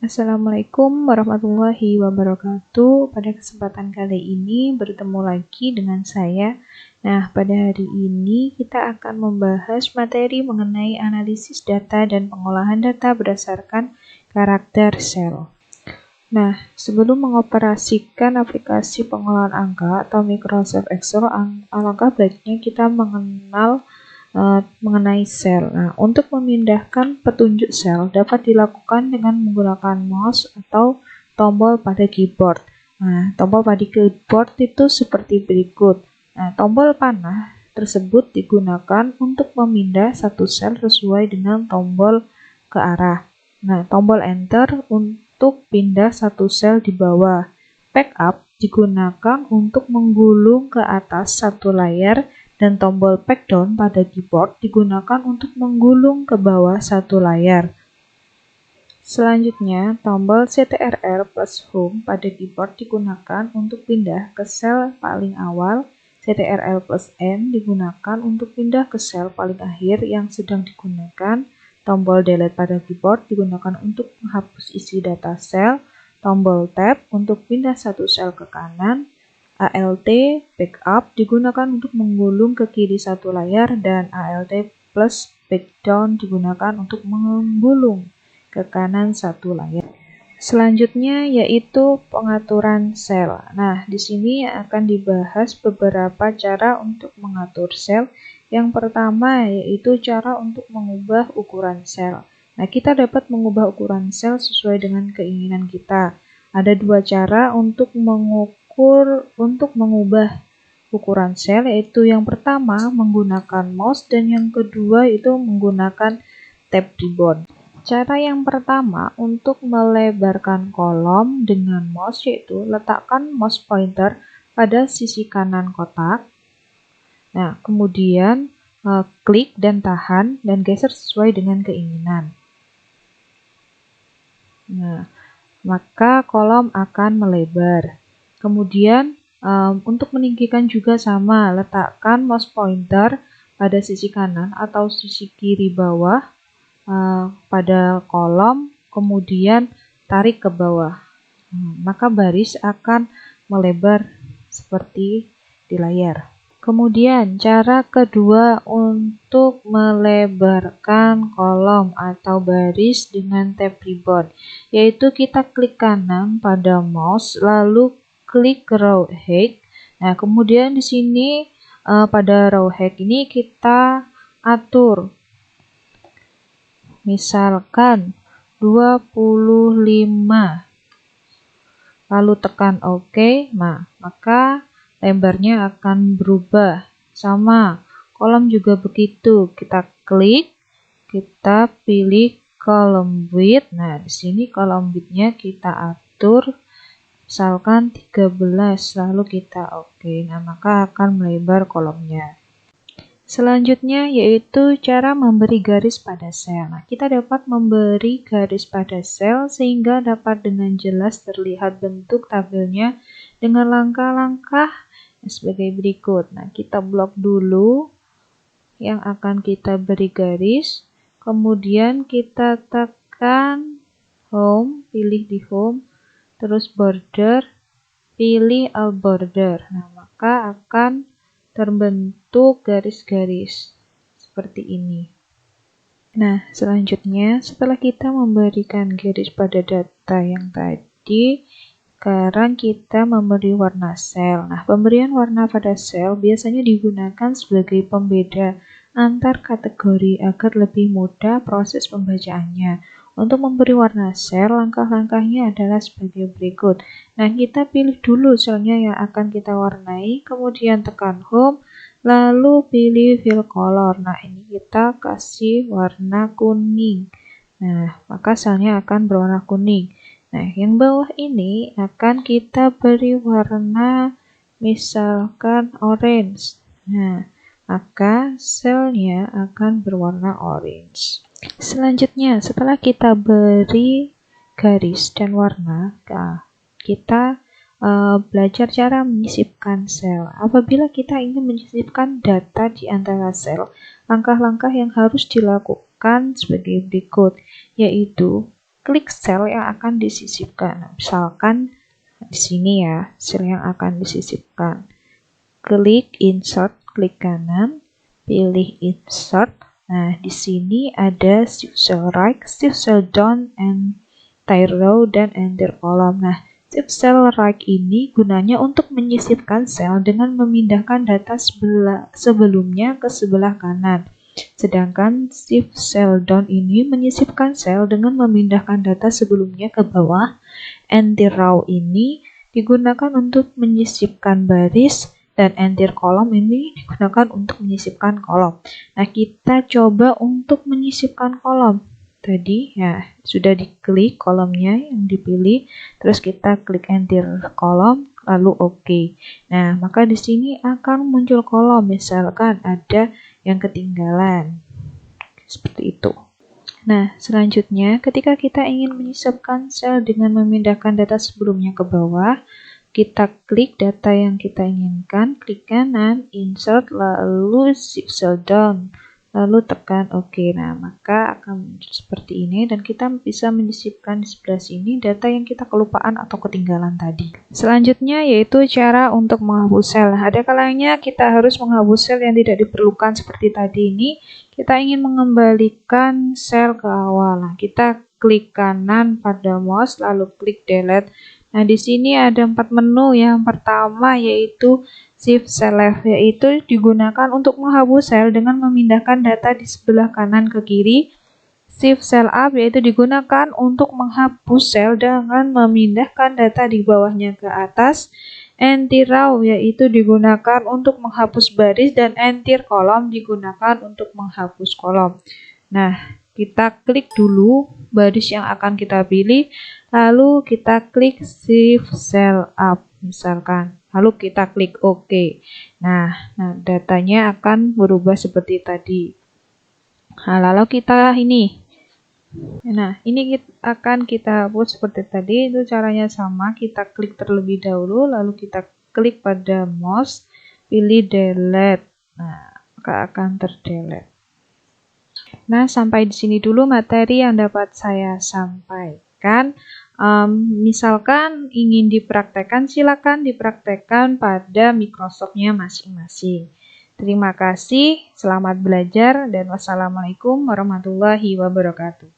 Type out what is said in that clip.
Assalamualaikum warahmatullahi wabarakatuh. Pada kesempatan kali ini bertemu lagi dengan saya. Nah, pada hari ini kita akan membahas materi mengenai analisis data dan pengolahan data berdasarkan karakter sel. Nah, sebelum mengoperasikan aplikasi pengolahan angka atau Microsoft Excel, alangkah baiknya kita mengenai sel. Nah, untuk memindahkan petunjuk sel dapat dilakukan dengan menggunakan mouse atau tombol pada keyboard. Nah, tombol pada keyboard itu seperti berikut. Nah, tombol panah tersebut digunakan untuk memindah satu sel sesuai dengan tombol ke arah. Nah, tombol enter untuk pindah satu sel di bawah. Backup digunakan untuk menggulung ke atas satu layar, dan tombol backdown pada keyboard digunakan untuk menggulung ke bawah satu layar. Selanjutnya, tombol CTRL plus Home pada keyboard digunakan untuk pindah ke sel paling awal. CTRL plus N digunakan untuk pindah ke sel paling akhir yang sedang digunakan. Tombol Delete pada keyboard digunakan untuk menghapus isi data sel. Tombol Tab untuk pindah satu sel ke kanan. ALT backup digunakan untuk menggulung ke kiri satu layar, dan ALT plus backdown digunakan untuk menggulung ke kanan satu layar. Selanjutnya yaitu pengaturan sel. Nah, di sini akan dibahas beberapa cara untuk mengatur sel. Yang pertama yaitu cara untuk mengubah ukuran sel. Nah, kita dapat mengubah ukuran sel sesuai dengan keinginan kita. Ada dua cara untuk mengubah ukuran sel, yaitu yang pertama menggunakan mouse dan yang kedua itu menggunakan tab ribbon. Cara yang pertama untuk melebarkan kolom dengan mouse yaitu letakkan mouse pointer pada sisi kanan kotak. Nah, kemudian klik dan tahan dan geser sesuai dengan keinginan. Nah, maka kolom akan melebar. Kemudian untuk meninggikan juga sama, letakkan mouse pointer pada sisi kanan atau sisi kiri bawah pada kolom, kemudian tarik ke bawah. Maka baris akan melebar seperti di layar. Kemudian cara kedua untuk melebarkan kolom atau baris dengan tab ribbon, yaitu kita klik kanan pada mouse lalu klik row height. Nah, kemudian di sini pada row height ini kita atur misalkan 25, lalu tekan OK. Nah, maka lembarnya akan berubah. Sama, kolom juga begitu. Kita klik, kita pilih column width. Nah, di sini column width-nya kita atur misalkan 13, lalu kita OK. Nah, maka akan melebar kolomnya. Selanjutnya yaitu cara memberi garis pada sel. Nah, kita dapat memberi garis pada sel sehingga dapat dengan jelas terlihat bentuk tabelnya dengan langkah-langkah sebagai berikut. Nah, kita blok dulu yang akan kita beri garis, kemudian kita tekan home, pilih di home, terus border, pilih all border. Nah, maka akan terbentuk garis-garis seperti ini. Nah, selanjutnya setelah kita memberikan garis pada data yang tadi, sekarang kita memberi warna sel. Nah, pemberian warna pada sel biasanya digunakan sebagai pembeda antar kategori agar lebih mudah proses pembacaannya. Untuk memberi warna sel, langkah-langkahnya adalah sebagai berikut. Nah, kita pilih dulu selnya yang akan kita warnai, kemudian tekan home, lalu pilih fill color. Nah, ini kita kasih warna kuning. Nah, maka selnya akan berwarna kuning. Nah, yang bawah ini akan kita beri warna misalkan orange. Nah, maka selnya akan berwarna orange. Selanjutnya, setelah kita beri garis dan warna, kita belajar cara menyisipkan sel. Apabila kita ingin menyisipkan data di antara sel, langkah-langkah yang harus dilakukan sebagai berikut, yaitu klik sel yang akan disisipkan. Nah, misalkan di sini ya, sel yang akan disisipkan. Klik insert, klik kanan, pilih insert. Nah, di sini ada shift cell right, shift cell down, entire row, dan entire column. Nah, shift cell right ini gunanya untuk menyisipkan sel dengan memindahkan data sebelumnya ke sebelah kanan. Sedangkan shift cell down ini menyisipkan sel dengan memindahkan data sebelumnya ke bawah. Entire row ini digunakan untuk menyisipkan baris, dan entire column ini digunakan untuk menyisipkan kolom. Nah, kita coba untuk menyisipkan kolom. Tadi ya sudah diklik kolomnya yang dipilih, terus kita klik entire kolom, lalu oke. Nah, maka di sini akan muncul kolom, misalkan ada yang ketinggalan. Seperti itu. Nah, selanjutnya ketika kita ingin menyisipkan sel dengan memindahkan data sebelumnya ke bawah, kita klik data yang kita inginkan, klik kanan, insert, lalu shift cell down, lalu tekan OK. Nah, maka akan muncul seperti ini dan kita bisa menyisipkan di sebelah sini data yang kita kelupaan atau ketinggalan tadi. Selanjutnya yaitu cara untuk menghapus sel. Ada kalanya kita harus menghapus sel yang tidak diperlukan seperti tadi ini. Kita ingin mengembalikan sel ke awal. Nah, kita klik kanan pada mouse lalu klik delete. Nah, di sini ada 4 menu. Yang pertama yaitu Shift Cell Left, yaitu digunakan untuk menghapus sel dengan memindahkan data di sebelah kanan ke kiri. Shift Cell Up yaitu digunakan untuk menghapus sel dengan memindahkan data di bawahnya ke atas. Entire Row yaitu digunakan untuk menghapus baris, dan Entire Column digunakan untuk menghapus kolom. Nah, kita klik dulu baris yang akan kita pilih, lalu kita klik Shift Cell Up misalkan, lalu kita klik OK. Nah, datanya akan berubah seperti tadi. Nah, lalu kita ini akan kita hapus seperti tadi. Itu caranya sama, kita klik terlebih dahulu, lalu kita klik pada mouse, pilih delete. Nah, maka akan terdelete. Nah, sampai di sini dulu materi yang dapat saya sampaikan. Misalkan ingin dipraktekkan, silakan dipraktekkan pada Microsoft-nya masing-masing. Terima kasih, selamat belajar, dan wassalamualaikum warahmatullahi wabarakatuh.